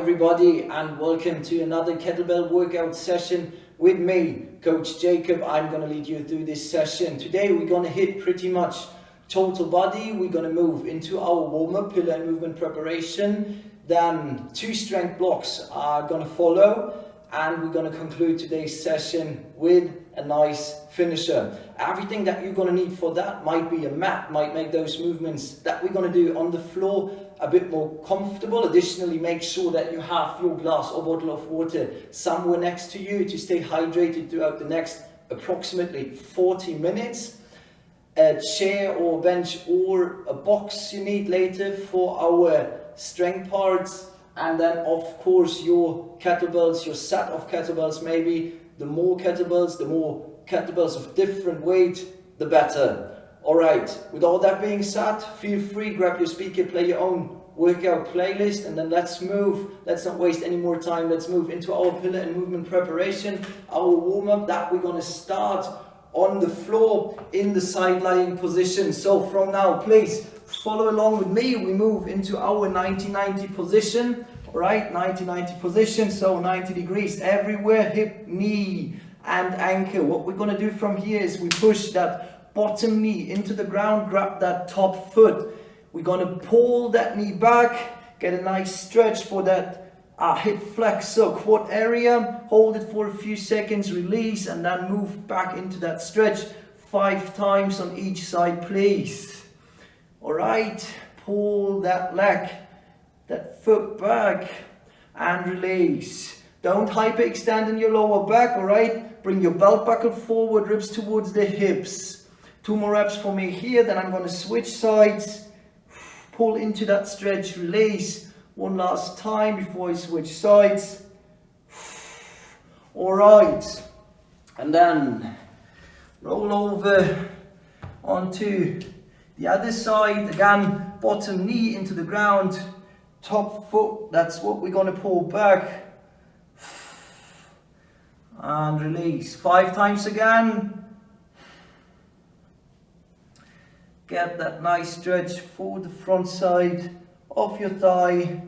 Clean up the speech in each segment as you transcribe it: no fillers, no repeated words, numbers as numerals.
everybody, and welcome to another kettlebell workout session with me, Coach Jacob. I'm going to lead you through this session. Today we're going to hit pretty much total body. We're going to move into our warm-up, pillar and movement preparation. Then 2 strength blocks are going to follow, and we're going to conclude today's session with a nice finisher. Everything that you're going to need for that might be a mat, might make those movements that we're going to do on the floor a bit more comfortable. Additionally, make sure that you have your glass or bottle of water somewhere next to you to stay hydrated throughout the next approximately 40 minutes. A chair or bench or a box you need later for our strength parts, and then of course your kettlebells, your set of kettlebells. Maybe the more kettlebells of different weight, the better. Alright, with all that being said, feel free, grab your speaker, play your own workout playlist, and then let's move. Let's not waste any more time. Let's move into our pillar and movement preparation, our warm-up that we're going to start on the floor in the side lying position. So from now, please follow along with me. We move into our 90-90 position. Alright, 90-90 position, so 90 degrees everywhere, hip, knee and ankle. What we're going to do from here is we push that bottom knee into the ground, grab that top foot. We're going to pull that knee back, get a nice stretch for that hip flexor quad area. Hold it for a few seconds, release, and then move back into that stretch 5 times on each side, please. Alright, pull that leg, that foot back, and release. Don't hyperextend in your lower back, alright? Bring your belt buckle forward, ribs towards the hips. 2 more reps for me here, then I'm going to switch sides. Pull into that stretch, release. 1 last time before I switch sides. Alright, and then roll over onto the other side. Again, bottom knee into the ground, top foot, that's what we're going to pull back. And release. 5 times again. Get that nice stretch for the front side of your thigh.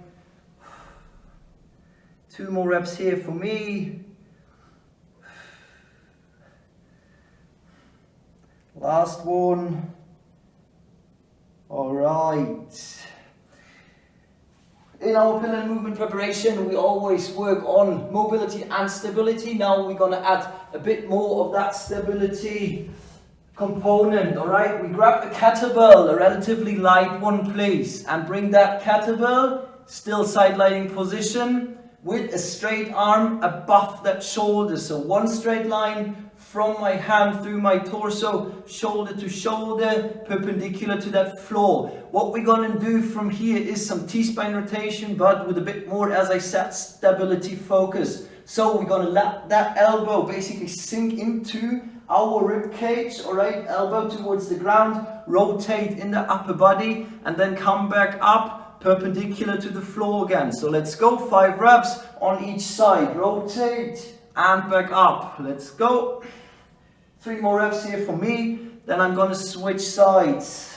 2 more reps here for me. Last one. All right. In our pillar and movement preparation, we always work on mobility and stability. Now we're going to add a bit more of that stability component. All right, we grab a kettlebell, a relatively light one, please, and bring that kettlebell still side lying position with a straight arm above that shoulder. So 1 straight line from my hand through my torso, shoulder to shoulder, perpendicular to that floor. What we're going to do from here is some T-spine rotation, but with a bit more, as I said, stability focus. So we're going to let that elbow basically sink into our rib cage, alright, elbow towards the ground, rotate in the upper body, and then come back up perpendicular to the floor again. So let's go, 5 reps on each side, rotate and back up. Let's go. 3 more reps here for me, then I'm going to switch sides.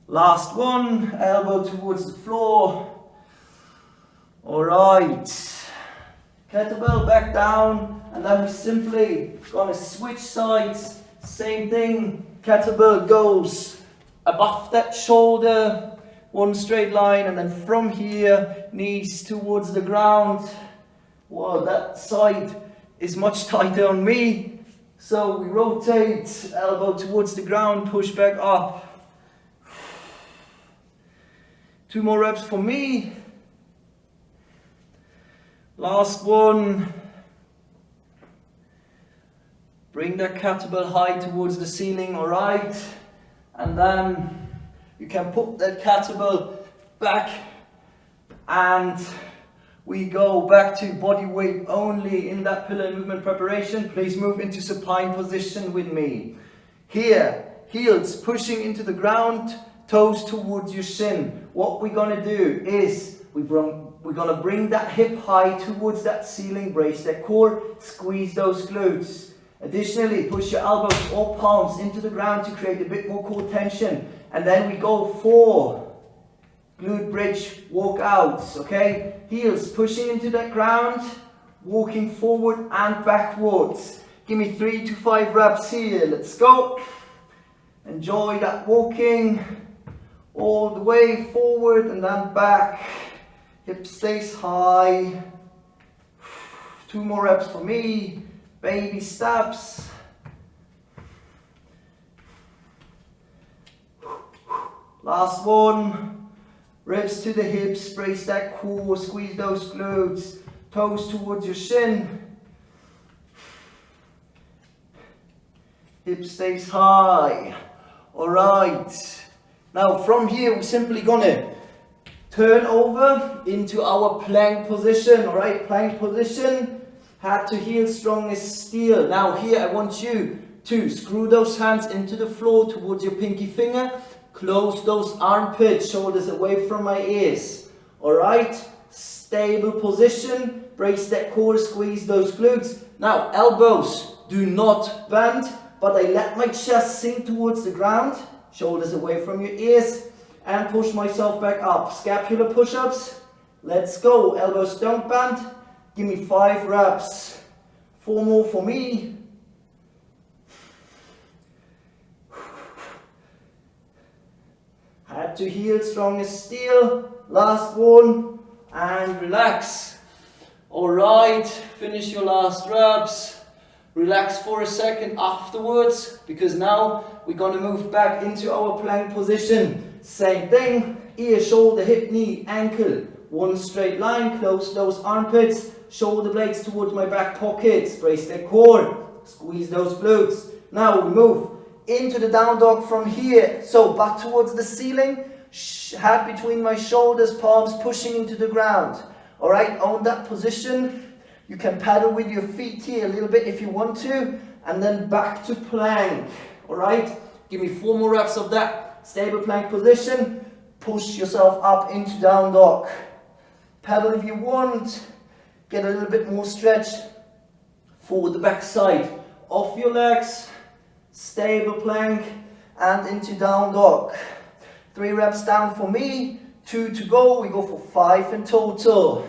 Last one, elbow towards the floor. Alright. Kettlebell back down, and then we're simply going to switch sides. Same thing, kettlebell goes above that shoulder, 1 straight line, and then from here, knees towards the ground. Wow, that side is much tighter on me. So we rotate, elbow towards the ground, push back up. 2 more reps for me. Last one. Bring that kettlebell high towards the ceiling, alright? And then you can put that kettlebell back, and we go back to body weight only in that pillar and movement preparation. Please move into supine position with me. Here, heels pushing into the ground, toes towards your shin. What we're going to do is we're going to bring that hip high towards that ceiling, brace that core, squeeze those glutes. Additionally, push your elbows or palms into the ground to create a bit more core tension. And then we go for glute bridge walkouts, okay? Heels pushing into the ground, walking forward and backwards. Give me 3 to 5 reps here. Let's go. Enjoy that walking all the way forward and then back. Hip stays high. 2 more reps for me. Baby steps. Last one. Ribs to the hips. Brace that core. Squeeze those glutes. Toes towards your shin. Hip stays high. Alright. Now from here we're simply gonna turn over into our plank position. Alright, plank position. Head to heel, strong as steel. Now here I want you to screw those hands into the floor towards your pinky finger. Close those armpits, shoulders away from my ears. Alright, stable position. Brace that core, squeeze those glutes. Now elbows do not bend, but I let my chest sink towards the ground. Shoulders away from your ears. And push myself back up. Scapular push-ups. Let's go. Elbows don't bend. Give me 5 reps. 4 more for me. Head to heel, strong as steel. Last one. And relax. Alright, finish your last reps. Relax for a second afterwards, because now we're going to move back into our plank position. Same thing, ear, shoulder, hip, knee, ankle. One straight line, close those armpits, shoulder blades towards my back pockets. Brace the core, squeeze those glutes. Now we move into the down dog from here. So back towards the ceiling, head between my shoulders, palms pushing into the ground. Alright, own that position. You can paddle with your feet here a little bit if you want to, and then back to plank. Alright, give me 4 more reps of that. Stable plank position. Push yourself up into down dog. Paddle if you want. Get a little bit more stretch for the back side of your legs. Stable plank and into down dog. 3 reps down for me. 2 to go. We go for 5 in total.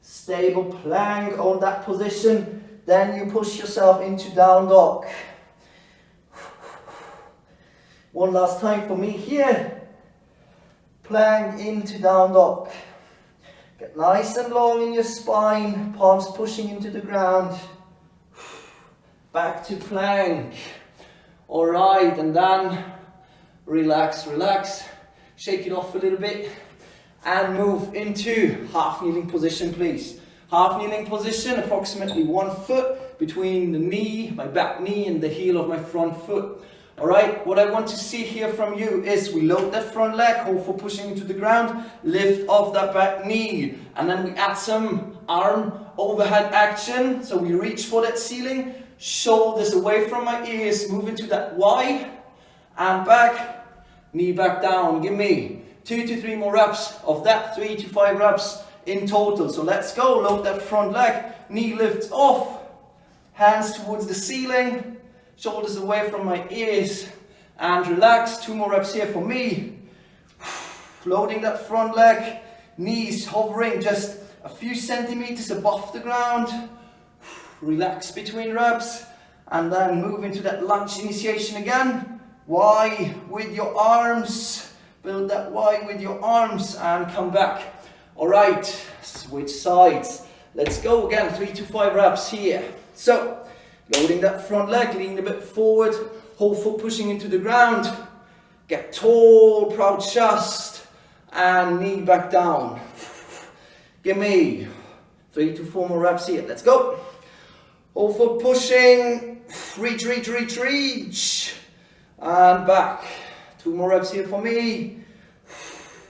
Stable plank on that position. Then you push yourself into down dog. One last time for me here. Plank into down dog. Get nice and long in your spine. Palms pushing into the ground. Back to plank. Alright, and then relax, relax. Shake it off a little bit. And move into half kneeling position, please. Half kneeling position, approximately 1 foot between the knee, my back knee, and the heel of my front foot. Alright, what I want to see here from you is we load that front leg, hold for pushing into the ground, lift off that back knee, and then we add some arm overhead action. So we reach for that ceiling, shoulders away from my ears, move into that Y, and back, knee back down. Give me 2 to 3 more reps of that, 3 to 5 reps in total. So let's go, load that front leg, knee lifts off, hands towards the ceiling, shoulders away from my ears, and relax. 2 more reps here for me. Loading that front leg, knees hovering just a few centimeters above the ground. Relax between reps, and then move into that lunge initiation again. Y with your arms, build that Y with your arms, and come back. Alright, switch sides. Let's go again, 3 to 5 reps here. So, loading that front leg, lean a bit forward, whole foot pushing into the ground. Get tall, proud chest, and knee back down. Give me 3 to 4 more reps here. Let's go. Whole foot pushing, reach, reach, reach, reach, and back. 2 more reps here for me.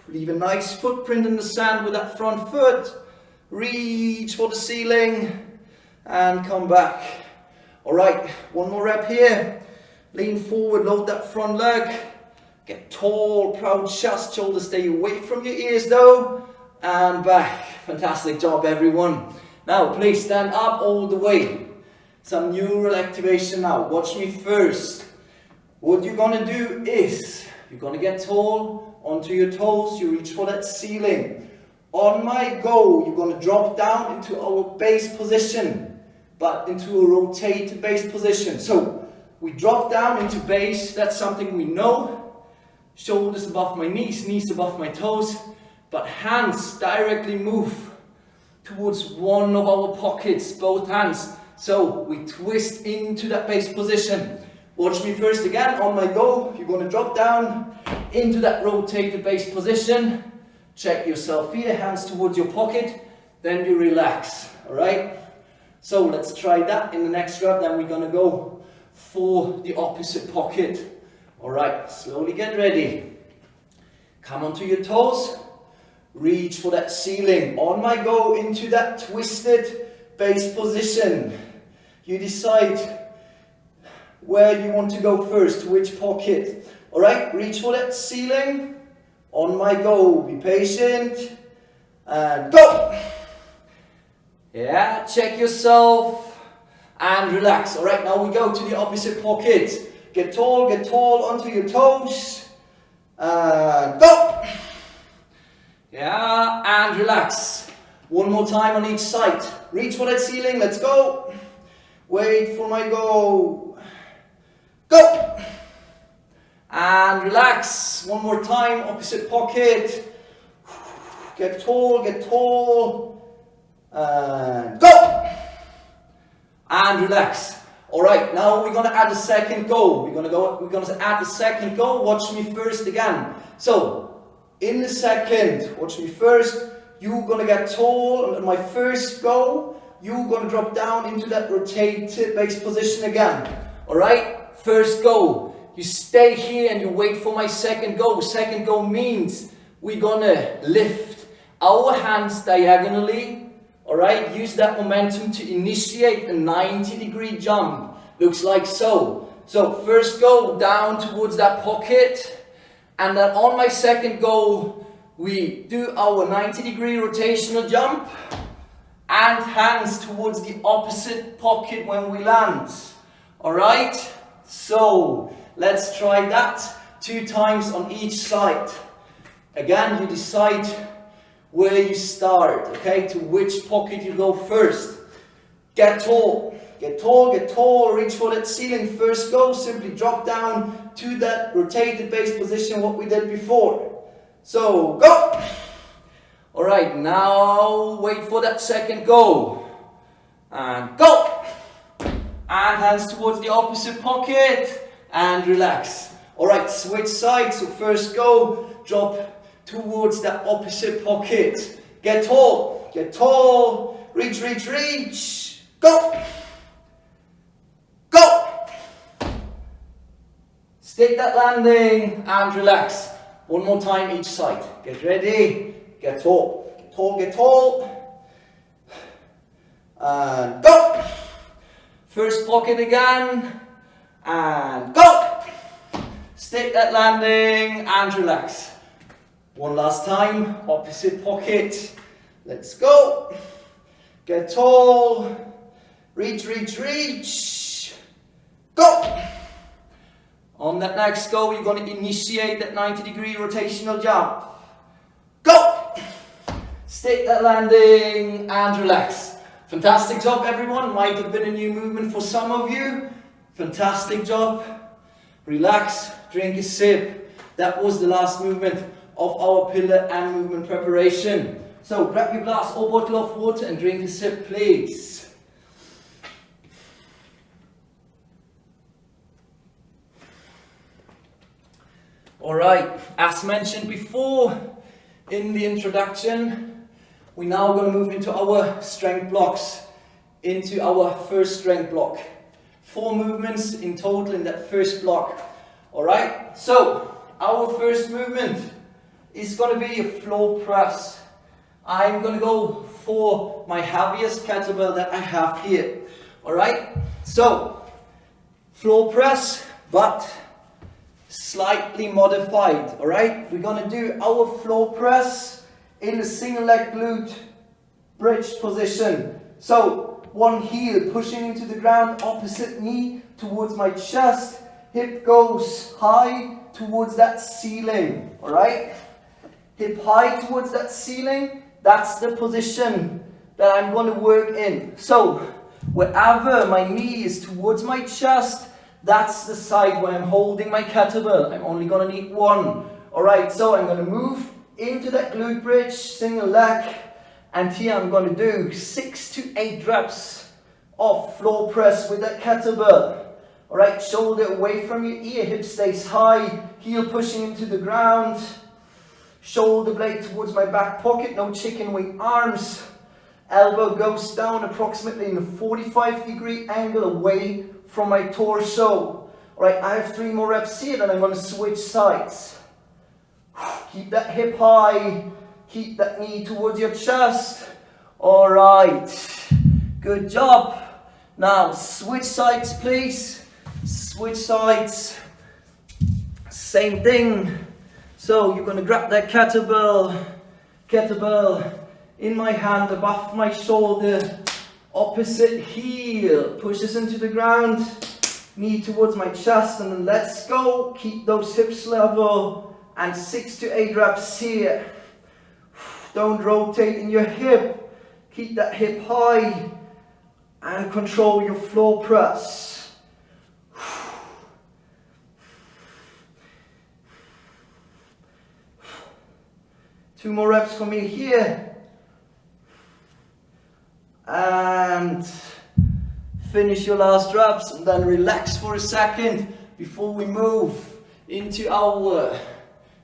Leave a nice footprint in the sand with that front foot. Reach for the ceiling, and come back. Alright, 1 more rep here. Lean forward, load that front leg. Get tall, proud chest, shoulders stay away from your ears though. And back. Fantastic job, everyone. Now, please stand up all the way. Some neural activation now. Watch me first. What you're gonna do is You're gonna get tall, onto your toes, you reach for that ceiling. On my go, you're gonna drop down into our base position, but into a rotated base position. So we drop down into base, that's something we know. Shoulders above my knees, knees above my toes, but hands directly move towards one of our pockets, both hands. So we twist into that base position. Watch me first again. On my go, you're going to drop down into that rotated base position. Check yourself here, hands towards your pocket. Then you relax, all right? So let's try that in the next rep. Then we're going to go for the opposite pocket. All right, slowly get ready. Come onto your toes. Reach for that ceiling. On my go, into that twisted base position. You decide where you want to go first, to which pocket. Alright, reach for that ceiling. On my go, be patient. And go! Yeah, check yourself. And relax. Alright, now we go to the opposite pocket. Get tall onto your toes. And go! Yeah, and relax. One more time on each side. Reach for that ceiling, let's go. Wait for my go. Go! And relax. One more time, opposite pocket. Get tall. And go! And relax. Alright, now we're gonna add a second go. We're gonna add the second go. Watch me first again. So, in the second, watch me first. You're gonna get tall, and on my first go, you're gonna drop down into that rotated base position again. Alright? First go, you stay here and you wait for my second go. Second go means we're gonna lift our hands diagonally. Alright, use that momentum to initiate a 90-degree jump. Looks like so. So first go down towards that pocket, and then on my second go, we do our 90-degree rotational jump and hands towards the opposite pocket when we land. Alright? So, let's try that 2 times on each side. Again, you decide where you start, okay? To which pocket you go first. Get tall, reach for that ceiling. First go, simply drop down to that rotated base position, what we did before. So, go! Alright, now wait for that second go. And go! And hands towards the opposite pocket. And relax. Alright, switch sides. So first go, drop towards that opposite pocket. Get tall, reach, go! Go! Stick that landing and relax. One more time each side. Get ready, get tall. And go! First pocket again, and go! Stick that landing and relax. One last time, opposite pocket. Let's go. Get tall, reach, go! On that next go, you're going to initiate that 90-degree rotational jump. Go! Stick that landing and relax. Fantastic job, everyone. Might have been a new movement for some of you. Fantastic job. Relax, drink a sip. That was the last movement of our pillar and movement preparation. So grab your glass or bottle of water and drink a sip, please. Alright, as mentioned before in the introduction, we're now going to move into our strength blocks, into our first strength block. 4 movements in total in that first block. Alright, so our first movement is going to be a floor press. I'm going to go for my heaviest kettlebell that I have here. Alright, so floor press, but slightly modified. Alright, we're going to do our floor press in the single leg glute bridge position. So one heel pushing into the ground, opposite knee towards my chest, hip goes high towards that ceiling, all right? Hip high towards that ceiling, that's the position that I'm going to work in. So, wherever my knee is towards my chest, that's the side where I'm holding my kettlebell. I'm only going to need one. All right, so I'm going to move into that glute bridge, single leg, and here I'm going to do 6 to 8 reps of floor press with that kettlebell. All right, shoulder away from your ear, hip stays high, heel pushing into the ground. Shoulder blade towards my back pocket, no chicken wing arms. Elbow goes down approximately in a 45-degree angle away from my torso. Alright, I have 3 more reps here, then I'm going to switch sides. Keep that hip high, keep that knee towards your chest. Alright, good job. Now, switch sides please. Switch sides. Same thing. So you're going to grab that kettlebell in my hand above my shoulder, opposite heel, pushes into the ground, knee towards my chest, and then let's go. Keep those hips level, and 6 to 8 reps here. Don't rotate in your hip, keep that hip high, and control your floor press. 2 more reps for me here. And finish your last reps, and then relax for a second before we move into our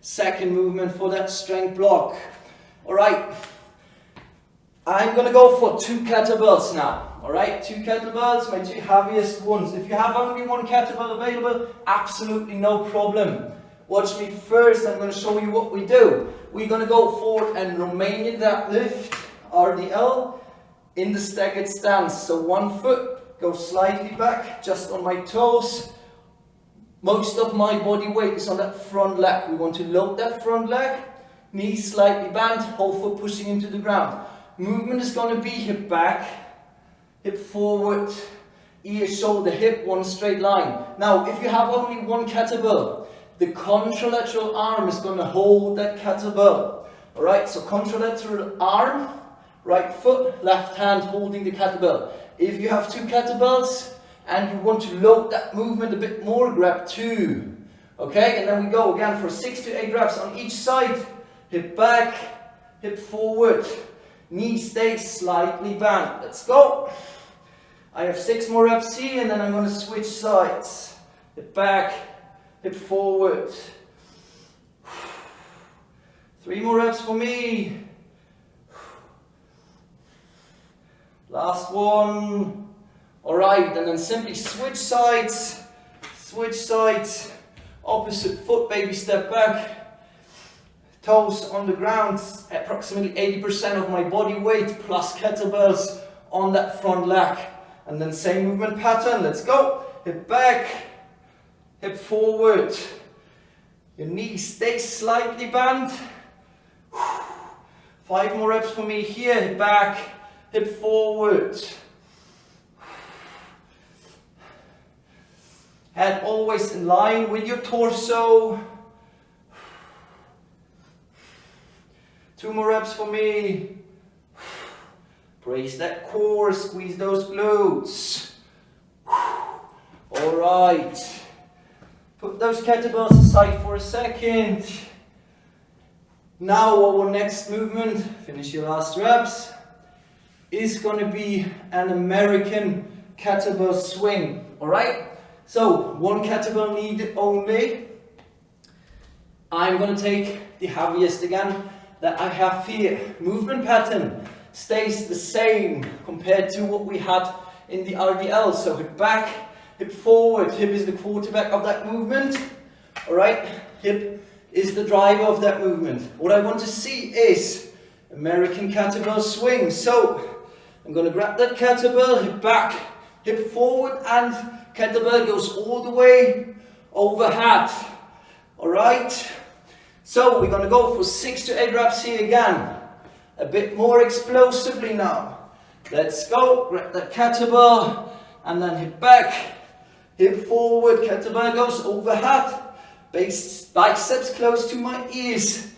second movement for that strength block. Alright, I'm gonna go for 2 kettlebells now. Alright, 2 kettlebells, my 2 heaviest ones. If you have only 1 kettlebell available, absolutely no problem. Watch me first, I'm going to show you what we do. We're going to go forward and Romanian deadlift, RDL, in the staggered stance. So 1 foot goes slightly back, just on my toes. Most of my body weight is on that front leg. We want to load that front leg, knees slightly bent, whole foot pushing into the ground. Movement is going to be hip back, hip forward, ear, shoulder, hip, 1 straight line. Now, if you have only 1 kettlebell, the contralateral arm is going to hold that kettlebell. Alright, so contralateral arm, right foot, left hand holding the kettlebell. If you have 2 kettlebells and you want to load that movement a bit more, grab 2. Okay, and then we go again for 6 to 8 reps on each side. Hip back, hip forward, knee stays slightly bent. Let's go. I have 6 more reps here, and then I'm going to switch sides. Hip back, hip forward. 3 more reps for me. Last one. Alright, and then simply switch sides. Switch sides. Opposite foot, baby step back. Toes on the ground. Approximately 80% of my body weight plus kettlebells on that front leg. And then same movement pattern. Let's go. Hip back. Hip forward. Your knee stays slightly bent. 5 more reps for me here. Hip back, hip forward. Head always in line with your torso. 2 more reps for me. Brace that core, squeeze those glutes. Alright. Put those kettlebells aside for a second. Now our next movement, finish your last reps, is going to be an American kettlebell swing. Alright? So, 1 kettlebell needed only. I'm going to take the heaviest again that I have here. Movement pattern stays the same compared to what we had in the RDL. So hip back, hip forward. Hip is the quarterback of that movement. Alright, hip is the driver of that movement. What I want to see is American kettlebell swing. So I'm going to grab that kettlebell, hip back, hip forward, and kettlebell goes all the way overhead. Alright, so we're going to go for 6 to 8 reps here again. A bit more explosively now. Let's go. Grab that kettlebell and then hip back, hip forward, kettlebell goes overhead, biceps close to my ears,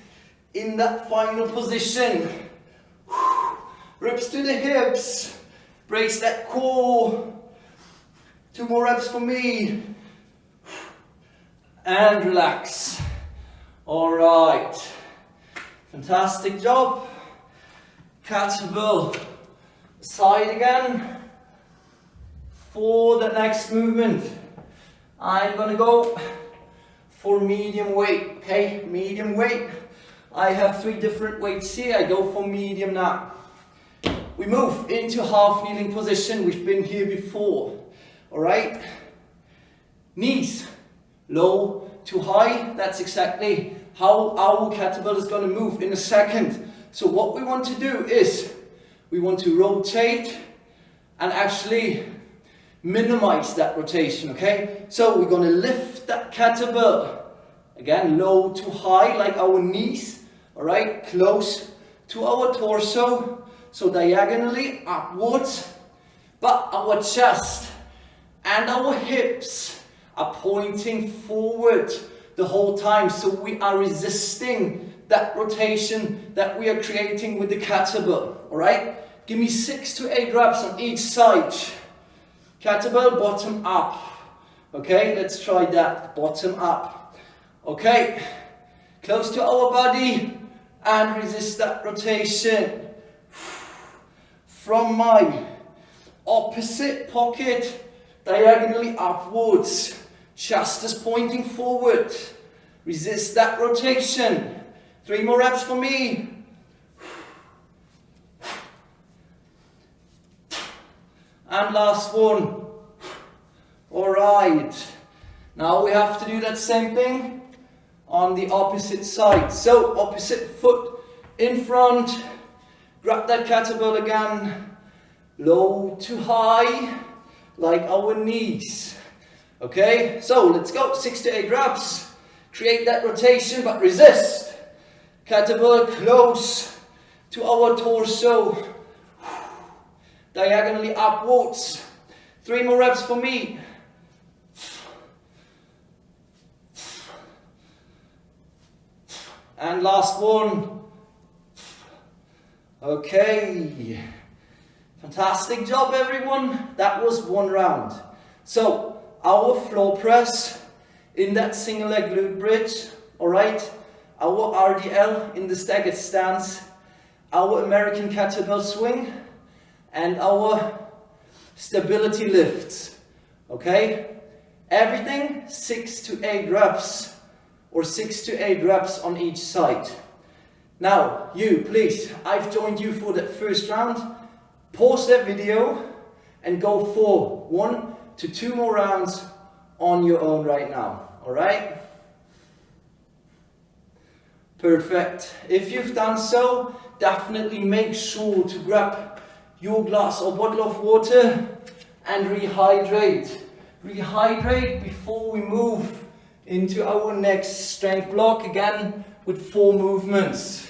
in that final position. Ribs to the hips, brace that core. 2 more reps for me, and relax. All right, fantastic job. Kettlebell side again. For the next movement, I'm gonna go for medium weight, okay? Medium weight. I have 3 different weights here. I go for medium now. We move into half kneeling position. We've been here before, all right? Knees low to high. That's exactly how our kettlebell is gonna move in a second. So what we want to do is, we want to rotate and actually minimize that rotation, okay? So we're gonna lift that kettlebell, again, low to high, like our knees, all right? Close to our torso, so diagonally upwards, but our chest and our hips are pointing forward the whole time, so we are resisting that rotation that we are creating with the kettlebell, all right? Give me 6 to 8 reps on each side. Kettlebell bottom up, okay? Let's try that, bottom up. Okay, close to our body and resist that rotation. From my opposite pocket, diagonally upwards, chest is pointing forward. Resist that rotation. 3 more reps for me. And last one. All right. Now we have to do that same thing on the opposite side. So opposite foot in front. Grab that kettlebell again. Low to high, like our knees. Okay, so let's go. 6 to 8 reps. Create that rotation, but resist. Kettlebell close to our torso. Diagonally upwards. 3 more reps for me. And last one. Okay. Fantastic job, everyone. That was 1 round. So, our floor press in that single leg glute bridge, alright? Our RDL in the staggered stance, our American kettlebell swing, and our stability lifts, okay? Everything 6 to 8 reps, or 6 to 8 reps on each side. Now, you, please, I've joined you for that first round. Pause that video and go for 1 to 2 more rounds on your own right now, alright? Perfect. If you've done so, definitely make sure to grab your glass or bottle of water and rehydrate. Rehydrate before we move into our next strength block, again with 4 movements.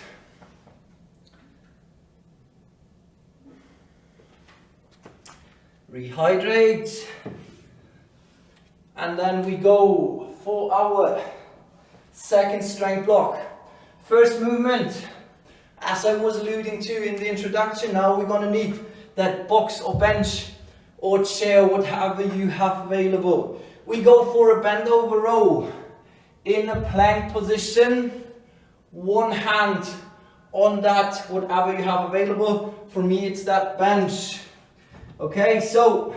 Rehydrate, and then we go for our second strength block. First movement, as I was alluding to in the introduction, now we're gonna need that box or bench or chair, whatever you have available. We go for a bend over row in a plank position, 1 hand on that, whatever you have available. For me, it's that bench. Okay, so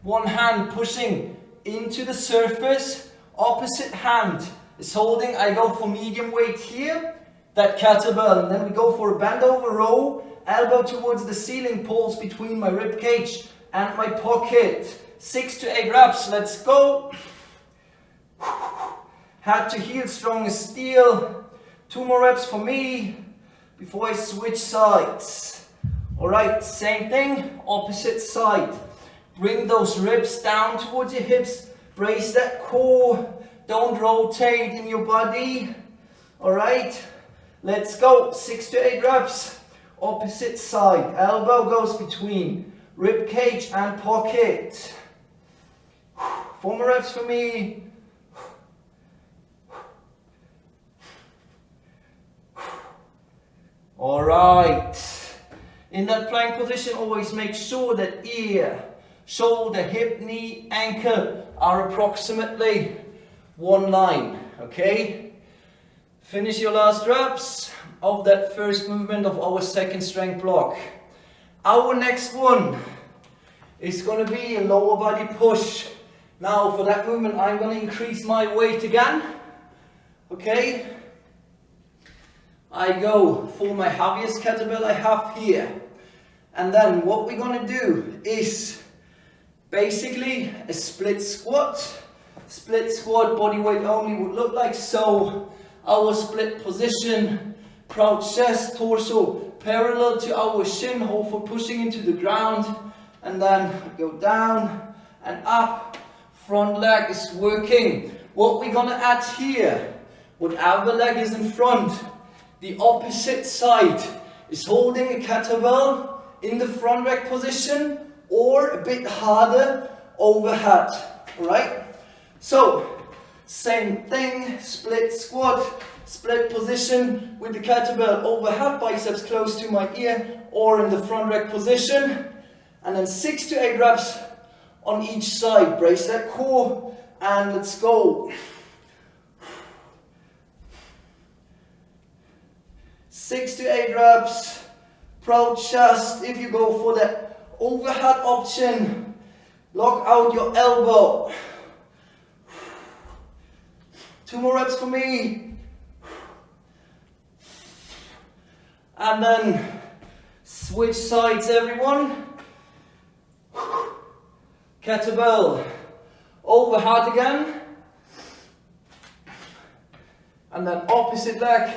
1 hand pushing into the surface, opposite hand is holding. I go for medium weight here, that kettlebell, and then we go for a bend over row, elbow towards the ceiling, pulls between my rib cage and my pocket. 6 to 8 reps, let's go. Head to heel, strong as steel. 2 more reps for me before I switch sides. Alright, same thing, opposite side. Bring those ribs down towards your hips. Brace that core. Don't rotate in your body. Alright, let's go. 6 to 8 reps. Opposite side. Elbow goes between rib cage and pocket. 4 more reps for me. All right. In that plank position, always make sure that ear, shoulder, hip, knee, ankle are approximately one line, okay? Finish your last reps of that first movement of our second strength block. Our next one is going to be a lower body push. Now for that movement, I'm going to increase my weight again, okay? I go for my heaviest kettlebell I have here. And then what we're going to do is basically a split squat. Split squat, body weight only would look like so. Our split position, crouch chest, torso parallel to our shin hole for pushing into the ground. And then go down and up. Front leg is working. What we're going to add here, whatever leg is in front, the opposite side is holding a kettlebell in the front rack position or a bit harder overhead, alright? So, same thing, split squat, split position with the kettlebell overhead, biceps close to my ear or in the front rack position, and then 6 to 8 reps on each side. Brace that core and let's go. 6 to 8 reps, proud chest. If you go for the overhead option, lock out your elbow. 2 more reps for me. And then switch sides, everyone. Kettlebell overhead again. And then opposite leg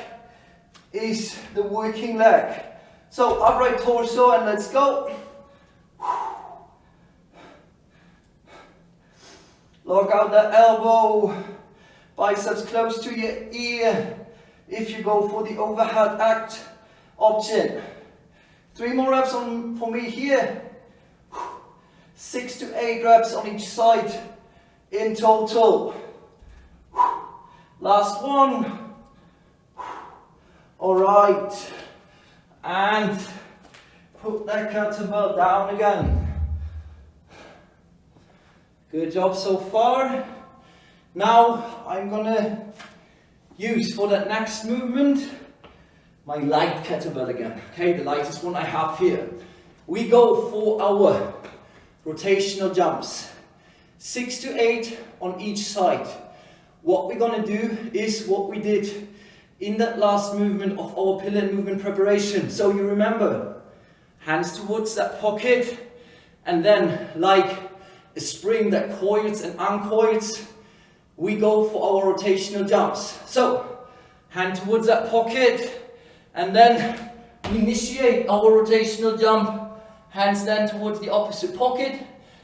is the working leg. So upright torso and let's go. Lock out that elbow, biceps close to your ear if you go for the overhead act option. 3 more reps for me here. 6 to 8 reps on each side in total. Last one. Alright, and put that kettlebell down again. Good job so far. Now I'm gonna use for that next movement my light kettlebell again. Okay, the lightest one I have here. We go for our rotational jumps. 6 to 8 on each side. What we're gonna do is what we did in that last movement of our pillar movement preparation. So you remember, hands towards that pocket, and then like a spring that coils and uncoils, we go for our rotational jumps. So, hand towards that pocket, and then we initiate our rotational jump, hands then towards the opposite pocket,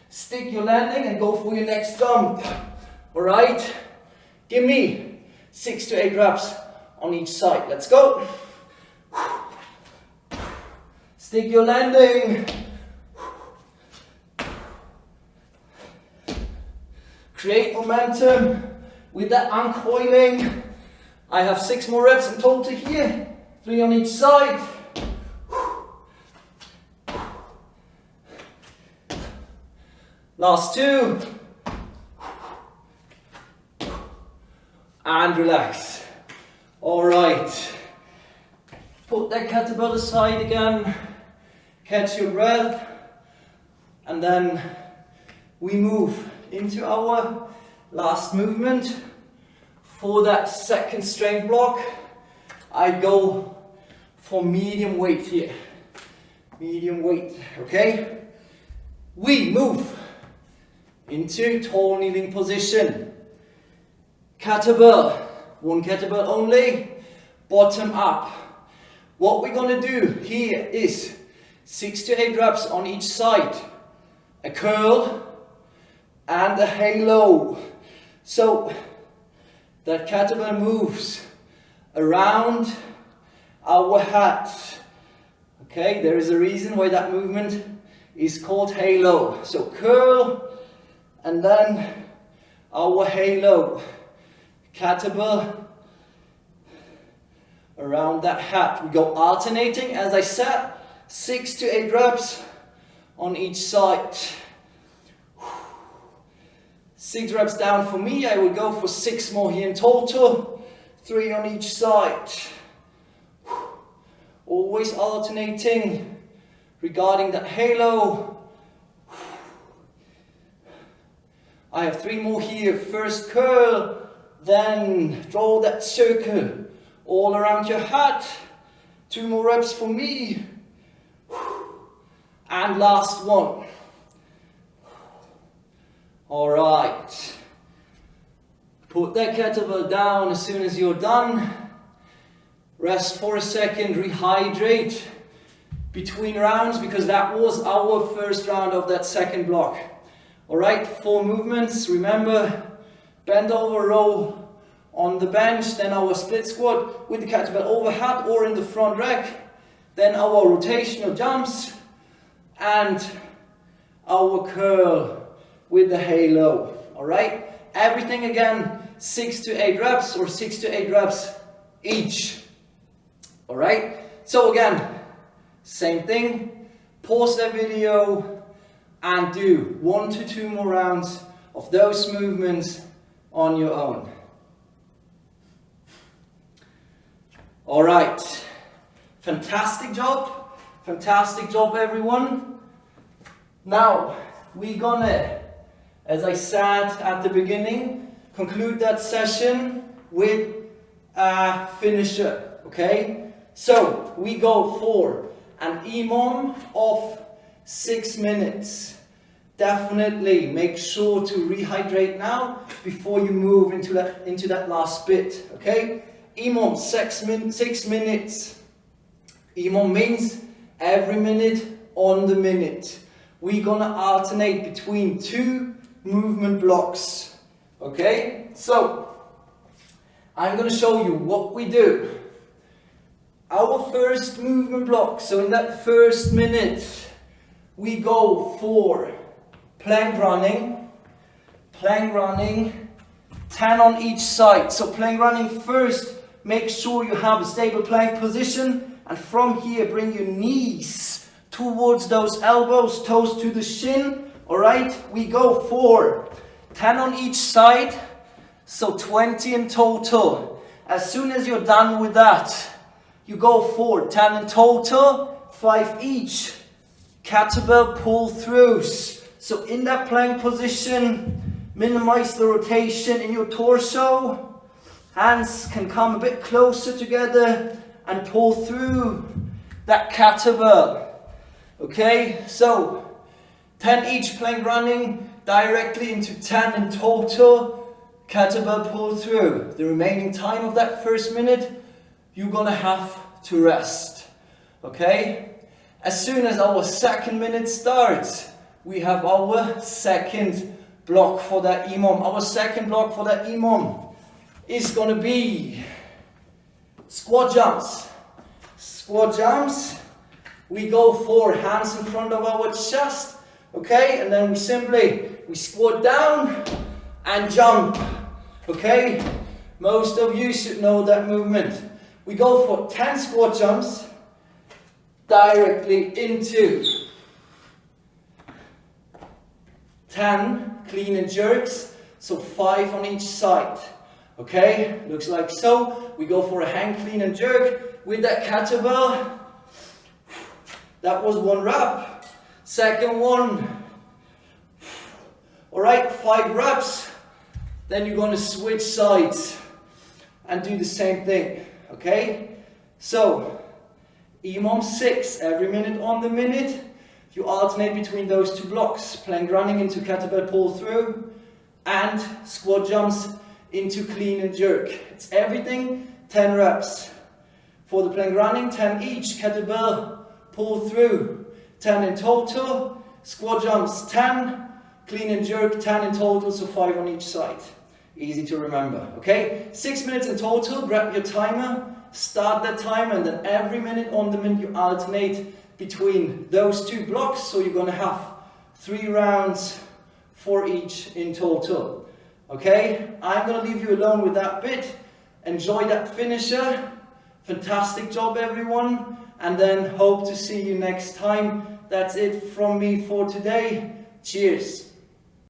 stick your landing and go for your next jump. Alright? Give me 6 to 8 reps on each side. Let's go. Stick your landing. Create momentum with that uncoiling. I have 6 more reps in total here. 3 on each side. Last 2. And relax. Alright, put that kettlebell aside again, catch your breath, and then we move into our last movement. For that second strength block, I go for medium weight here. Medium weight, okay? We move into tall kneeling position. Kettlebell. 1 kettlebell only, bottom up. What we're going to do here is 6 to 8 reps on each side. A curl and a halo. So that kettlebell moves around our head. Okay, there is a reason why that movement is called halo. So curl and then our halo. Kettlebell around that hat. We go alternating, as I said, 6 to 8 reps on each side. 6 reps down for me. I will go for 6 more here in total. 3 on each side. Always alternating regarding that halo. I have 3 more here. First curl, then draw that circle all around your hat. 2 more reps for me. And last one. All right. Put that kettlebell down as soon as you're done. Rest for a second, rehydrate between rounds, because that was our first round of that second block. All right, 4 movements. Remember, bend over row on the bench, then our split squat with the kettlebell over hat or in the front rack, then our rotational jumps, and our curl with the halo. All right, everything again 6 to 8 reps or 6 to 8 reps each. All right, so again, same thing. Pause the video and do 1 to 2 more rounds of those movements on your own. All right, fantastic job everyone. Now we're gonna, as I said at the beginning, conclude that session with a finisher, okay? So we go for an EMOM of 6 minutes. Definitely make sure to rehydrate now before you move into that last bit, okay? EMOM 6 minutes. EMOM means every minute on the minute. We're gonna alternate between 2 movement blocks, okay? So I'm gonna show you what we do. Our first movement block, so in that first minute, we go for plank running, 10 on each side. So plank running first, make sure you have a stable plank position, and from here bring your knees towards those elbows, toes to the shin. All right, we go for 10 on each side, so 20 in total. As soon as you're done with that, you go for 10 in total, 5 each. Kettlebell pull throughs. So in that plank position, minimize the rotation in your torso. Hands can come a bit closer together and pull through that kettlebell. Okay, so 10 each plank running directly into 10 in total. Kettlebell pull through. The remaining time of that first minute, you're gonna have to rest, okay? As soon as our second minute starts, we have our second block for that EMOM. Our second block for that EMOM is gonna be squat jumps. Squat jumps, we go for hands in front of our chest, okay? And then we squat down and jump, okay? Most of you should know that movement. We go for 10 squat jumps directly into 10 clean and jerks, so 5 on each side. Okay, looks like so. We go for a hang clean and jerk with that kettlebell. That was 1 rep. Second one. All right, 5 reps. Then you're going to switch sides and do the same thing. Okay, so EMOM 6, every minute on the minute. You alternate between those 2 blocks. Plank running into kettlebell pull through and squat jumps into clean and jerk. It's everything 10 reps. For the plank running, 10 each. Kettlebell pull through, 10 in total. Squat jumps 10, clean and jerk 10 in total, so 5 on each side. Easy to remember, okay? 6 minutes in total. Grab your timer, start that timer, and then every minute on the minute you alternate between those 2 blocks. So you're gonna have 3 rounds for each in total. Okay, I'm going to leave you alone with that bit. Enjoy that finisher. Fantastic job, everyone. And then hope to see you next time. That's it from me for today. Cheers.